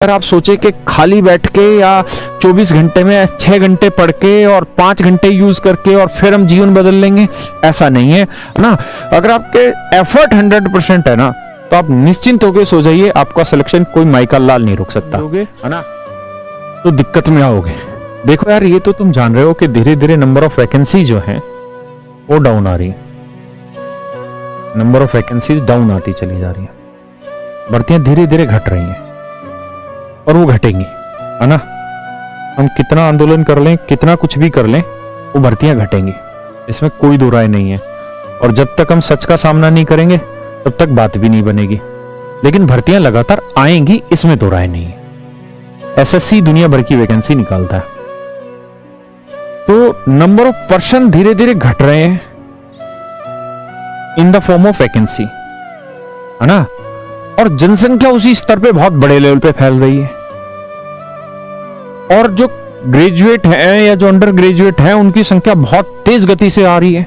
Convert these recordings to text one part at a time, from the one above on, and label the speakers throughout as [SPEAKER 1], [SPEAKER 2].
[SPEAKER 1] अगर आप सोचे कि खाली बैठ के या 24 घंटे में 6 घंटे पढ़ के और 5 घंटे यूज करके और फिर हम जीवन बदल लेंगे, ऐसा नहीं है ना। अगर आपके एफर्ट 100% है ना, तो आप निश्चिंत होकर सो जाइए, आपका सिलेक्शन कोई माइका लाल नहीं रोक सकता, है ना। तो दिक्कत में आओगे। देखो यार, ये तो तुम जान रहे हो कि धीरे धीरे नंबर ऑफ वैकेंसी जो है वो डाउन आ रही है, नंबर ऑफ वैकेंसीज डाउन आती चली जा रही है, भर्तियां धीरे धीरे घट रही हैं और वो घटेंगी, है ना। हम कितना आंदोलन कर लें, कितना कुछ भी कर लें, वो भर्तियां घटेंगी, इसमें कोई दो राय नहीं है। और जब तक हम सच का सामना नहीं करेंगे तब तक बात भी नहीं बनेगी। लेकिन भर्तियां लगातार आएंगी, इसमें दो राय नहीं है। एसएससी दुनिया भर की वैकेंसी निकालता है, तो नंबर ऑफ पर्सन धीरे धीरे घट रहे हैं in the form of vacancy, है ना। और जनसंख्या उसी स्तर पे बहुत बड़े लेवल पे फैल रही है, और जो ग्रेजुएट हैं या जो अंडर ग्रेजुएट हैं उनकी संख्या बहुत तेज गति से आ रही है।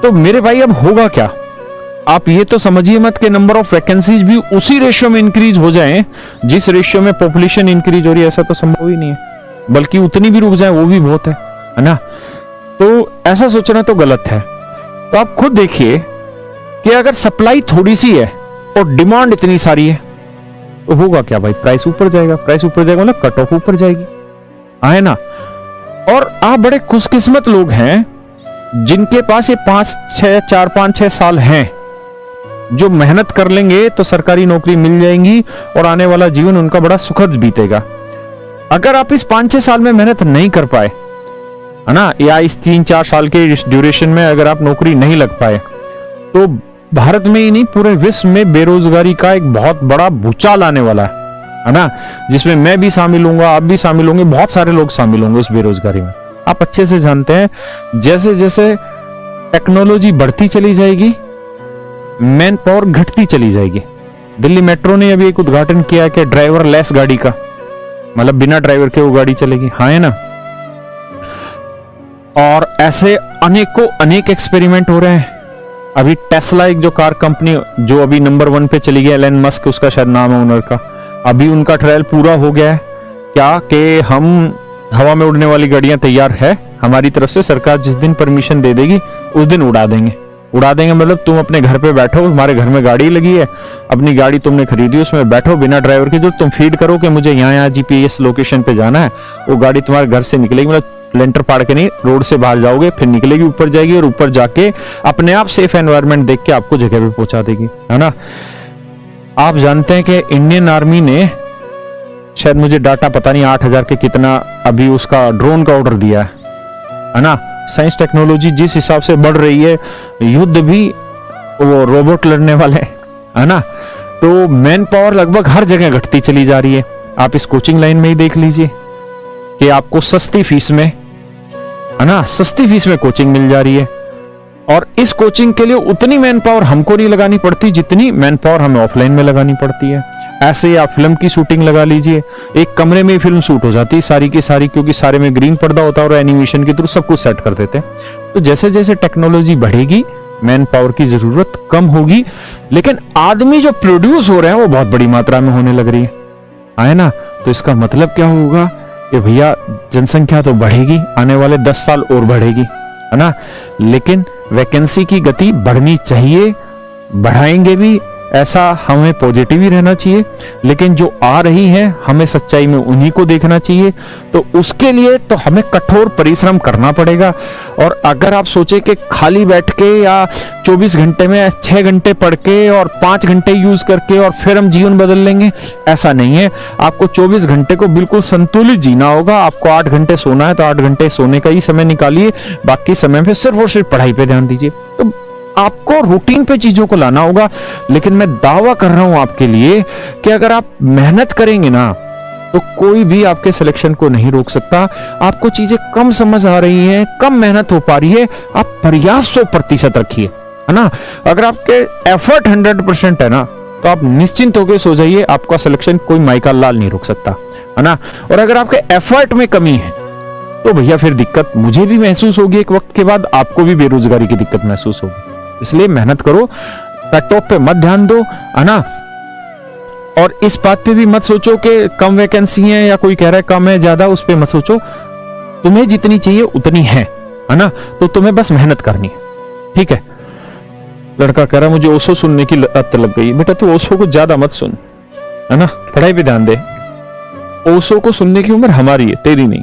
[SPEAKER 1] तो मेरे भाई अब होगा क्या? आप ये तो समझिए मत कि नंबर ऑफ वैकेंसीज भी उसी रेशियो में इंक्रीज हो जाएं जिस रेशियो में पॉपुलेशन इंक्रीज हो रही है, ऐसा तो संभव ही नहीं है। बल्कि उतनी भी रुक जाए वो भी बहुत है ना। तो ऐसा सोचना तो गलत है। तो आप खुद देखिए कि अगर सप्लाई थोड़ी सी है और डिमांड इतनी सारी है तो होगा क्या भाई? प्राइस ऊपर जाएगा, प्राइस ऊपर जाएगा मतलब कट ऑफ ऊपर जाएगी, है ना। और आप बड़े खुशकिस्मत लोग हैं जिनके पास ये 4-5-6 साल हैं, जो मेहनत कर लेंगे तो सरकारी नौकरी मिल जाएंगी और आने वाला जीवन उनका बड़ा सुखद बीतेगा। अगर आप इस 5-6 साल में मेहनत नहीं कर पाए, है ना, या इस 3-4 साल के इस ड्यूरेशन में अगर आप नौकरी नहीं लग पाए, तो भारत में ही नहीं पूरे विश्व में बेरोजगारी का एक बहुत बड़ा भूचाल आने वाला है ना। जिसमें मैं भी शामिल होऊंगा, आप भी शामिल होंगे, बहुत सारे लोग शामिल होंगे उस बेरोजगारी में। आप अच्छे से जानते हैं जैसे जैसे टेक्नोलॉजी बढ़ती चली जाएगी, मैन पावर घटती चली जाएगी। दिल्ली मेट्रो ने अभी एक उद्घाटन किया कि ड्राइवर लेस गाड़ी का, मतलब बिना ड्राइवर के वो गाड़ी चलेगी, हाँ है ना। और ऐसे अनेकों अनेक एक्सपेरिमेंट हो रहे हैं। अभी टेस्ला एक जो कार कंपनी जो अभी नंबर 1 पे चली गई, एलन मस्क उसका शायद नाम है ओनर का, अभी उनका ट्रायल पूरा हो गया है क्या कि हम हवा में उड़ने वाली गाड़ियां तैयार है हमारी तरफ से, सरकार जिस दिन परमिशन दे देगी उस दिन उड़ा देंगे। उड़ा देंगे मतलब तुम अपने घर पे बैठो, तुम्हारे घर में गाड़ी लगी है, अपनी गाड़ी तुमने खरीदी, उसमें बैठो बिना ड्राइवर के, जो तुम फीड करो कि मुझे यहाँ जीपीएस लोकेशन पे जाना है, वो गाड़ी तुम्हारे घर से निकलेगी, मतलब लेंटर पाड़ के नहीं, रोड से बाहर जाओगे, फिर निकलेगी, ऊपर जाएगी और ऊपर जाके अपने आप सेफ एनवायरनमेंट देख के आपको जगह पे पहुंचा देगी, है ना। आप जानते हैं कि इंडियन आर्मी ने शायद, मुझे डाटा पता नहीं 8,000 के कितना अभी उसका ड्रोन का ऑर्डर दिया है ना। साइंस टेक्नोलॉजी जिस हिसाब से बढ़ रही है, युद्ध भी वो रोबोट लड़ने वाले, है ना। तो मैन पावर लगभग हर जगह घटती चली जा रही है। आप इस कोचिंग लाइन में ही देख लीजिए कि आपको सस्ती फीस में, है ना, सस्ती फीस में कोचिंग मिल जा रही है। और इस कोचिंग के लिए उतनी मैन पावर हमको नहीं लगानी पड़ती जितनी मैन पावर हमें ऑफलाइन में लगानी पड़ती है। ऐसे ही आप फिल्म की शूटिंग लगा लीजिए, एक कमरे में ही फिल्म शूट हो जाती है सारी की सारी, क्योंकि सारे में ग्रीन पर्दा होता है और एनिमेशन के थ्रू सब कुछ सेट कर देते हैं। तो जैसे जैसे टेक्नोलॉजी बढ़ेगी मैन पावर की जरूरत कम होगी, लेकिन आदमी जो प्रोड्यूस हो रहे हैं वो बहुत बड़ी मात्रा में होने लग रही है ना। तो इसका मतलब क्या होगा कि भैया जनसंख्या तो बढ़ेगी, आने वाले 10 साल और बढ़ेगी, है ना। लेकिन वैकेंसी की गति बढ़नी चाहिए, बढ़ाएंगे भी, ऐसा हमें पॉजिटिव ही रहना चाहिए। लेकिन जो आ रही है हमें सच्चाई में उन्हीं को देखना चाहिए। तो उसके लिए तो हमें कठोर परिश्रम करना पड़ेगा। और अगर आप सोचे कि खाली बैठ के या 24 घंटे में 6 घंटे पढ़ के और 5 घंटे यूज करके और फिर हम जीवन बदल लेंगे, ऐसा नहीं है। आपको 24 घंटे को बिल्कुल संतुलित जीना होगा। आपको 8 घंटे सोना है तो 8 घंटे सोने का ही समय निकालिए, बाकी समय पे सिर्फ और सिर्फ पढ़ाई पे ध्यान दीजिए। तो आपको रूटीन पे चीजों को लाना होगा। लेकिन मैं दावा कर रहा हूं आपके लिए कि अगर आप मेहनत करेंगे ना, तो कोई भी आपके सिलेक्शन को नहीं रोक सकता। आपको चीजें कम समझ आ रही हैं, कम मेहनत हो पा रही है, आप प्रयास 100% रखिए, है ना। अगर आपके एफर्ट 100% है ना, तो आप निश्चिंत होकर सो जाइए, आपका सिलेक्शन कोई माइका लाल नहीं रोक सकता, है ना। और अगर आपके एफर्ट में कमी है तो भैया फिर दिक्कत मुझे भी महसूस होगी, एक वक्त के बाद आपको भी बेरोजगारी की दिक्कत महसूस होगी। इसलिए मेहनत करो, कट ऑफ पे मत ध्यान दो, है ना। और इस बात पे भी मत सोचो कि कम वैकेंसी है या कोई कह रहा है कम है ज्यादा, उस पे मत सोचो। तुम्हें जितनी चाहिए उतनी है ना, तो तुम्हें बस मेहनत करनी है, ठीक है। लड़का कह रहा मुझे ओशो सुनने की लत लग गई। बेटा तू ओशो को ज्यादा मत सुन, है ना, पढ़ाई पे ध्यान दे। ओशो को सुनने की उम्र हमारी है, तेरी नहीं।